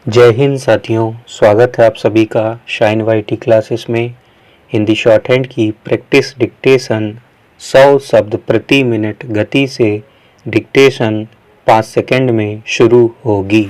जय हिंद साथियों, स्वागत है आप सभी का शाइन वाईटी क्लासेस में। हिंदी शॉर्ट हैंड की प्रैक्टिस डिक्टेशन 100 शब्द प्रति मिनट गति से डिक्टेशन 5 सेकंड में शुरू होगी।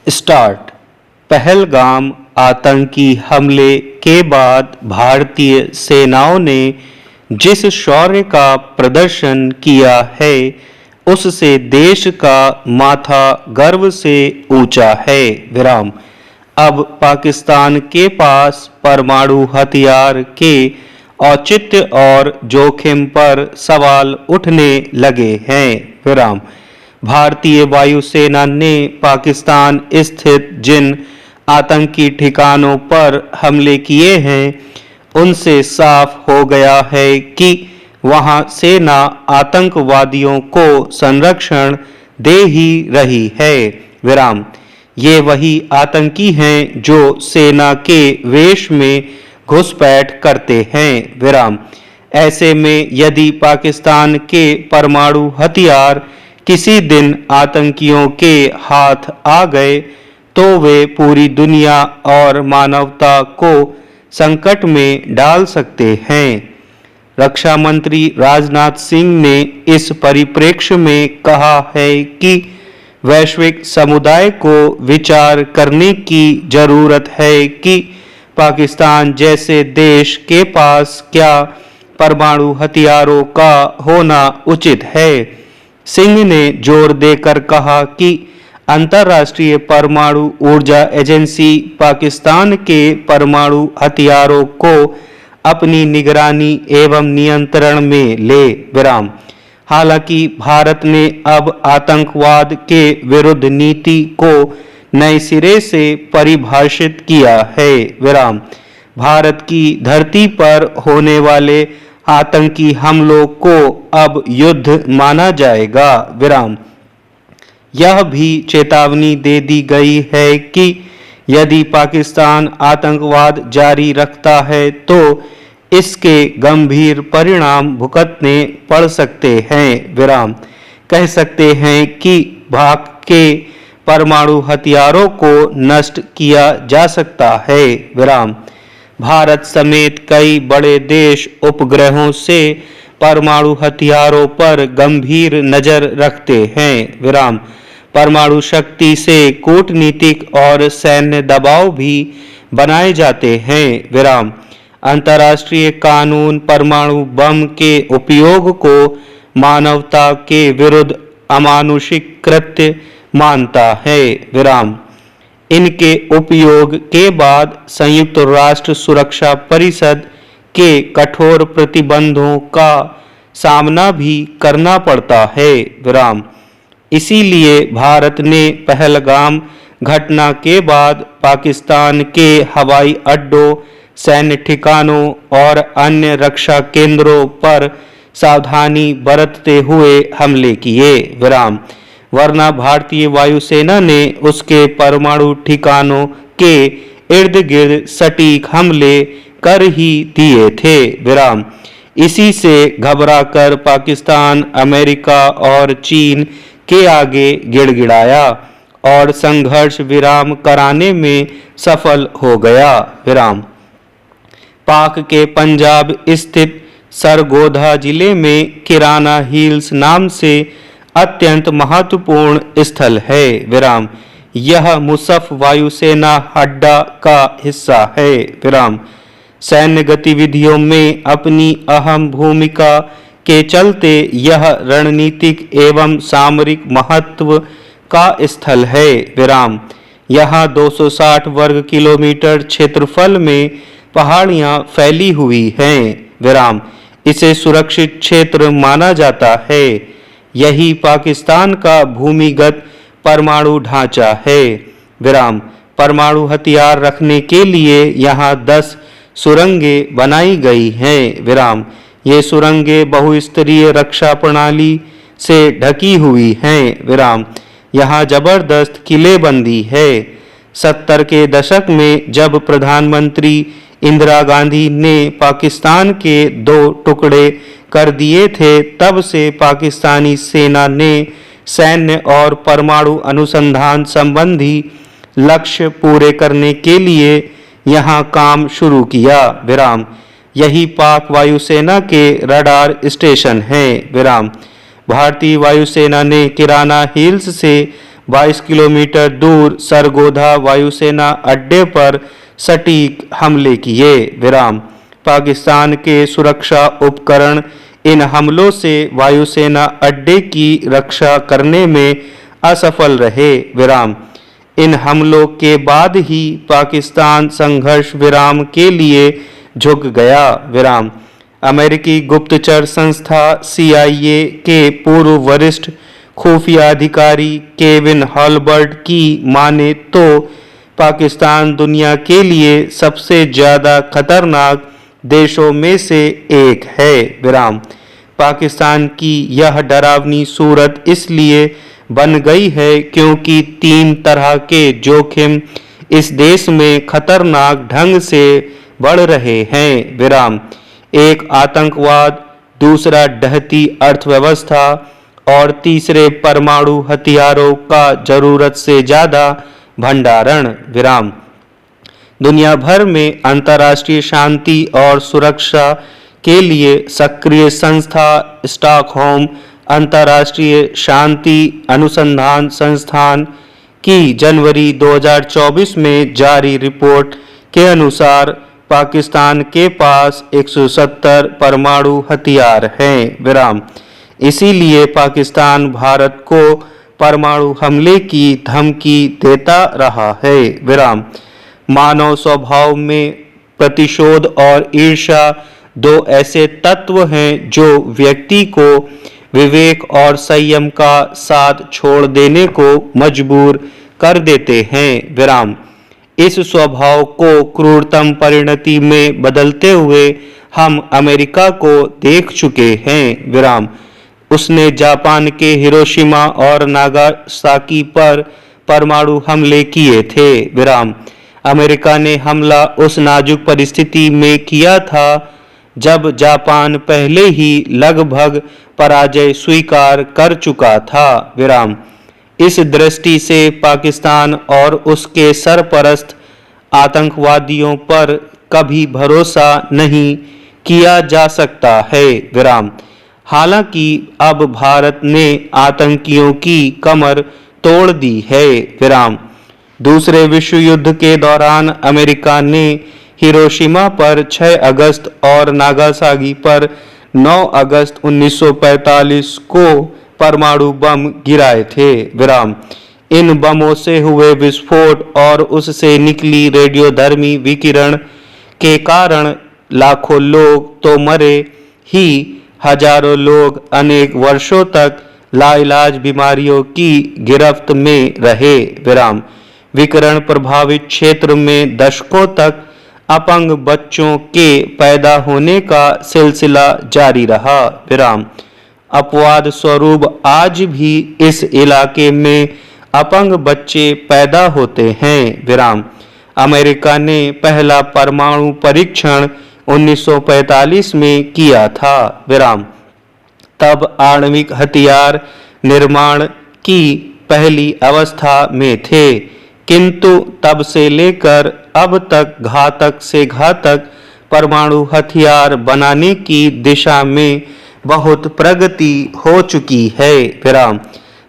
स्टार्ट। पहलगाम आतंकी हमले के बाद भारतीय सेनाओं ने जिस शौर्य का प्रदर्शन किया है उससे देश का माथा गर्व से ऊंचा है। विराम। अब पाकिस्तान के पास परमाणु हथियार के औचित्य और जोखिम पर सवाल उठने लगे हैं। विराम। भारतीय वायुसेना ने पाकिस्तान स्थित जिन आतंकी ठिकानों पर हमले किए हैं उनसे साफ हो गया है कि वहां सेना आतंकवादियों को संरक्षण दे ही रही है। विराम। ये वही आतंकी हैं जो सेना के वेश में घुसपैठ करते हैं। विराम। ऐसे में यदि पाकिस्तान के परमाणु हथियार किसी दिन आतंकियों के हाथ आ गए तो वे पूरी दुनिया और मानवता को संकट में डाल सकते हैं। रक्षा मंत्री राजनाथ सिंह ने इस परिप्रेक्ष्य में कहा है कि वैश्विक समुदाय को विचार करने की जरूरत है कि पाकिस्तान जैसे देश के पास क्या परमाणु हथियारों का होना उचित है। सिंह ने जोर देकर कहा कि अंतर्राष्ट्रीय परमाणु ऊर्जा एजेंसी पाकिस्तान के परमाणु हथियारों को अपनी निगरानी एवं नियंत्रण में ले। विराम। हालांकि भारत ने अब आतंकवाद के विरुद्ध नीति को नए सिरे से परिभाषित किया है। विराम। भारत की धरती पर होने वाले आतंकी हमलों को अब युद्ध माना जाएगा। विराम। यह भी चेतावनी दे दी गई है कि यदि पाकिस्तान आतंकवाद जारी रखता है तो इसके गंभीर परिणाम भुगतने पड़ सकते हैं। विराम। कह सकते हैं कि पाक के परमाणु हथियारों को नष्ट किया जा सकता है। विराम। भारत समेत कई बड़े देश उपग्रहों से परमाणु हथियारों पर गंभीर नजर रखते हैं। विराम। परमाणु शक्ति से कूटनीतिक और सैन्य दबाव भी बनाए जाते हैं। विराम। अंतर्राष्ट्रीय कानून परमाणु बम के उपयोग को मानवता के विरुद्ध अमानुषिक कृत्य मानता है। विराम। इनके उपयोग के बाद संयुक्त राष्ट्र सुरक्षा परिषद के कठोर प्रतिबंधों का सामना भी करना पड़ता है। विराम। इसीलिए भारत ने पहलगाम घटना के बाद पाकिस्तान के हवाई अड्डों, सैन्य ठिकानों और अन्य रक्षा केंद्रों पर सावधानी बरतते हुए हमले किए। विराम। वरना भारतीय वायुसेना ने उसके परमाणु ठिकानों के इर्द गिर्द सटीक हमले कर ही दिए थे। विराम। इसी से घबराकर पाकिस्तान अमेरिका और चीन के आगे गिड़गिड़ाया और संघर्ष विराम कराने में सफल हो गया। विराम। पाक के पंजाब स्थित सरगोधा जिले में किराना हिल्स नाम से अत्यंत महत्वपूर्ण स्थल है। विराम। यह मुसफ वायुसेना अड्डा का हिस्सा है। विराम। सैन्य गतिविधियों में अपनी अहम भूमिका के चलते यह रणनीतिक एवं सामरिक महत्व का स्थल है। विराम। यहाँ 260 वर्ग किलोमीटर क्षेत्रफल में पहाड़ियां फैली हुई हैं। विराम। इसे सुरक्षित क्षेत्र माना जाता है। यही पाकिस्तान का भूमिगत परमाणु ढांचा है। विराम। परमाणु हथियार रखने के लिए यहाँ 10 सुरंगें बनाई गई हैं। विराम। ये सुरंगें बहुस्तरीय रक्षा प्रणाली से ढकी हुई हैं। विराम। यहाँ जबरदस्त किलेबंदी है। 70 के दशक में जब प्रधानमंत्री इंदिरा गांधी ने पाकिस्तान के 2 टुकड़े कर दिए थे तब से पाकिस्तानी सेना ने सैन्य और परमाणु अनुसंधान संबंधी लक्ष्य पूरे करने के लिए यहाँ काम शुरू किया। विराम। यही पाक वायुसेना के रडार स्टेशन है। विराम। भारतीय वायुसेना ने किराना हिल्स से 22 किलोमीटर दूर सरगोधा वायुसेना अड्डे पर सटीक हमले किए। विराम। पाकिस्तान के सुरक्षा उपकरण इन हमलों से वायुसेना अड्डे की रक्षा करने में असफल रहे। विराम। इन हमलों के बाद ही पाकिस्तान संघर्ष विराम के लिए झुक गया। विराम। अमेरिकी गुप्तचर संस्था CIA के पूर्व वरिष्ठ खुफिया अधिकारी केविन हॉलबर्ट की माने तो पाकिस्तान दुनिया के लिए सबसे ज़्यादा खतरनाक देशों में से एक है। विराम। पाकिस्तान की यह डरावनी सूरत इसलिए बन गई है क्योंकि 3 तरह के जोखिम इस देश में खतरनाक ढंग से बढ़ रहे हैं। विराम। एक आतंकवाद, दूसरा ढहती अर्थव्यवस्था और तीसरे परमाणु हथियारों का जरूरत से ज़्यादा भंडारण। विराम। दुनिया भर में अंतर्राष्ट्रीय शांति और सुरक्षा के लिए सक्रिय संस्था स्टॉकहोम अंतर्राष्ट्रीय शांति अनुसंधान संस्थान की जनवरी 2024 में जारी रिपोर्ट के अनुसार पाकिस्तान के पास 170 परमाणु हथियार हैं। विराम। इसीलिए पाकिस्तान भारत को परमाणु हमले की धमकी देता रहा है। विराम। मानव स्वभाव में प्रतिशोध और ईर्ष्या 2 ऐसे तत्व हैं जो व्यक्ति को विवेक और संयम का साथ छोड़ देने को मजबूर कर देते हैं। विराम। इस स्वभाव को क्रूरतम परिणति में बदलते हुए हम अमेरिका को देख चुके हैं। विराम। उसने जापान के हिरोशिमा और नागासाकी पर परमाणु हमले किए थे। विराम। अमेरिका ने हमला उस नाजुक परिस्थिति में किया था जब जापान पहले ही लगभग पराजय स्वीकार कर चुका था। विराम। इस दृष्टि से पाकिस्तान और उसके सरपरस्त आतंकवादियों पर कभी भरोसा नहीं किया जा सकता है। विराम। हालांकि अब भारत ने आतंकियों की कमर तोड़ दी है। विराम। दूसरे विश्व युद्ध के दौरान अमेरिका ने हिरोशिमा पर 6 अगस्त और नागासाकी पर 9 अगस्त 1945 को परमाणु बम गिराए थे। विराम। इन बमों से हुए विस्फोट और उससे निकली रेडियोधर्मी विकिरण के कारण लाखों लोग तो मरे ही, हजारों लोग अनेक वर्षों तक लाइलाज बीमारियों की गिरफ्त में रहे। विराम। विकिरण प्रभावित क्षेत्र में दशकों तक अपंग बच्चों के पैदा होने का सिलसिला जारी रहा। विराम। अपवाद स्वरूप आज भी इस इलाके में अपंग बच्चे पैदा होते हैं। विराम। अमेरिका ने पहला परमाणु परीक्षण 1945 में किया था। विराम। तब आणविक हथियार निर्माण की पहली अवस्था में थे, किंतु तब से लेकर अब तक घातक से घातक परमाणु हथियार बनाने की दिशा में बहुत प्रगति हो चुकी है। विराम।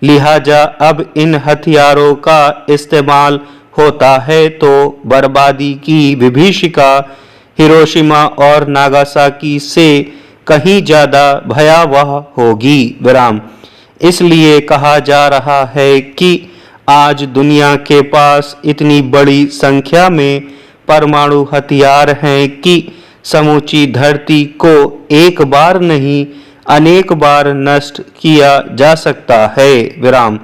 लिहाजा अब इन हथियारों का इस्तेमाल होता है तो बर्बादी की विभीषिका हिरोशिमा और नागासाकी से कहीं ज़्यादा भयावह होगी। विराम। इसलिए कहा जा रहा है कि आज दुनिया के पास इतनी बड़ी संख्या में परमाणु हथियार हैं कि समूची धरती को एक बार नहीं अनेक बार नष्ट किया जा सकता है। विराम।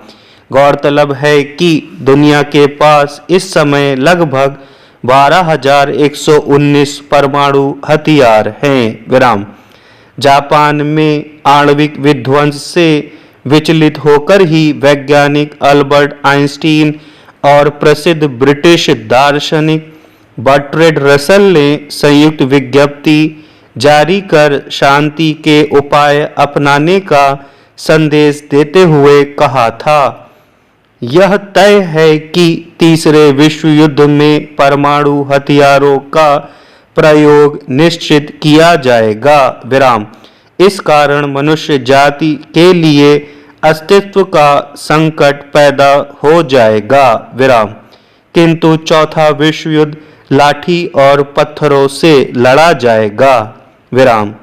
गौरतलब है कि दुनिया के पास इस समय लगभग 12,119 परमाणु हथियार हैं। विराम। जापान में आणविक विध्वंस से विचलित होकर ही वैज्ञानिक अल्बर्ट आइंस्टीन और प्रसिद्ध ब्रिटिश दार्शनिक बर्ट्रैंड रसल ने संयुक्त विज्ञप्ति जारी कर शांति के उपाय अपनाने का संदेश देते हुए कहा था, यह तय है कि तीसरे विश्व युद्ध में परमाणु हथियारों का प्रयोग निश्चित किया जाएगा विराम। इस कारण मनुष्य जाति के लिए अस्तित्व का संकट पैदा हो जाएगा विराम। किंतु चौथा विश्व युद्ध लाठी और पत्थरों से लड़ा जाएगा विराम।